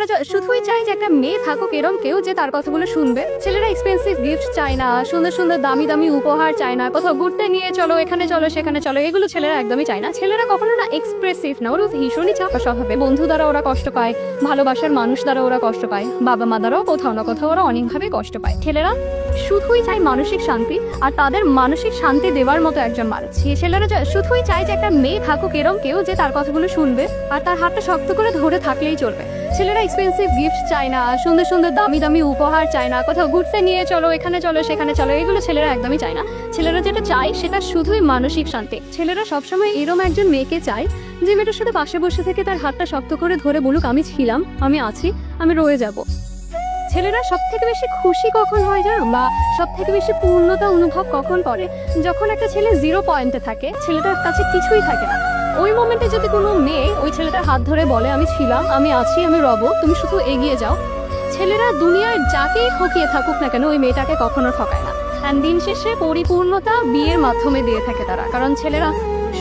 ছেলেরা শুধুই চায় যে একটা মেয়ে থাকুক এরম কেউ যে তার কথাগুলো শুনবে। ছেলেরা এক্সপেন্সিভ গিফট চায় না, সুন্দর সুন্দর দামি দামি উপহার চায় না, কোথাও ঘুরতে নিয়ে চলো, এখানে চলো, সেখানে চলো, এগুলো ছেলেরা একদমই চায় না। ছেলেরা কখনো না এক্সপ্রেসিভ না, ওরা ভীষণই চাপা স্বভাবে। বন্ধু দ্বারা ওরা কষ্ট পায়, ভালোবাসার মানুষ দ্বারা ওরা কষ্ট পায়, বাবা মা দ্বারাও কোথাও না কোথাও ওরা অনেকভাবে কষ্ট পায়। ছেলেরা শুধুই চায় মানসিক শান্তি, আর তাদের মানসিক শান্তি দেওয়ার মতো একজন মানুষ। ছেলেরা শুধুই চায় যে একটা মেয়ে থাকুক এরম কেউ যে তার কথাগুলো শুনবে আর তার হাতটা শক্ত করে ধরে থাকলেই চলবে। ছেলেরা এক্সপেন্সিভ গিফট চায় না, সুন্দর সুন্দর দামি দামি উপহার চায় না, কোথাও ঘুরতে নিয়ে চলো, এখানে চলো, সেখানে চলো, এগুলো ছেলেরা একদমই চায় না। ছেলেরা যেটা চায় সেটা শুধুই মানসিক শান্তি। ছেলেরা সবসময় এরম একজন মেয়েকে চায় যে মেয়েটার সাথে পাশে বসে থেকে তার হাতটা শক্ত করে ধরে বলুক আমি ছিলাম, আমি আছি, আমি রয়ে যাব। ছেলেরা সব থেকে বেশি খুশি কখন হয় জানো, বা সব থেকে বেশি পূর্ণতা অনুভব কখন করে, যখন একটা ছেলে 0 পয়েন্টে থাকে, ছেলেটার কাছে কিছুই থাকে না। ওই মোমেন্টে যদি কোনো মেয়ে ওই ছেলেটার হাত ধরে বলে আমি ছিলাম, আমি আছি, আমি রব, তুমি শুধু এগিয়ে যাও, ছেলেরা দুনিয়ার যাকেই ঠকিয়ে থাকুক না কেন ওই মেয়েটাকে কখনো ঠকায় না। অ্যান্ড দিন শেষে পরিপূর্ণতা বিয়ের মাধ্যমে দিয়ে থাকে তারা, কারণ ছেলেরা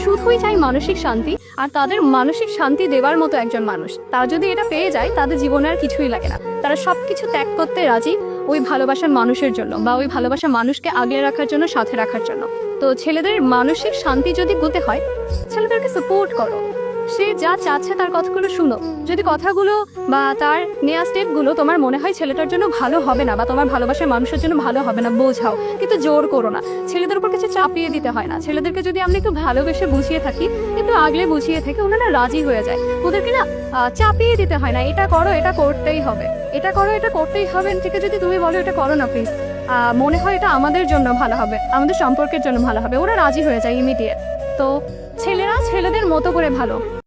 শুধুই চাই মানসিক শান্তি, আর তাদের মানসিক শান্তি দেওয়ার মতো একজন মানুষ। তারা যদি এটা পেয়ে যায় তাদের জীবনে আর কিছুই লাগে না, তারা সবকিছু ত্যাগ করতে রাজি ওই ভালোবাসার মানুষের জন্য, বা ওই ভালোবাসার মানুষকে আগলে রাখার জন্য, সাথে রাখার জন্য। তো ছেলেদের মানসিক শান্তি যদি পেতে হয়, ছেলেদেরকে সাপোর্ট করো, সে যা চাচ্ছে তার কথাগুলো শুনো। যদি কথাগুলো বা তার নেওয়া স্টেপগুলো তোমার মনে হয় ছেলেটার জন্য ভালো হবে না, বা তোমার ভালোবাসার মানুষের জন্য ভালো হবে না, বোঝাও, কিন্তু জোর করো না। ছেলেদের উপর কিছু চাপিয়ে দিতে হয় না। ছেলেদেরকে যদি আমরা একটু ভালোবেসে বুঝিয়ে থাকি, একটু আগলে বুঝিয়ে থাকি, ওনারা রাজি হয়ে যায়। ওদেরকে না চাপিয়ে দিতে হয় না, এটা করো, এটা করতেই হবে, এটা করো, এটা করতেই হবে। ঠিক আছে, যদি তুমি বলো এটা করো না প্লিজ, মনে হয় এটা আমাদের জন্য ভালো হবে, আমাদের সম্পর্কের জন্য ভালো হবে, ওরা রাজি হয়ে যায় ইমিডিয়েট। তো ছেলেরা ছেলেদের মতো করে ভালো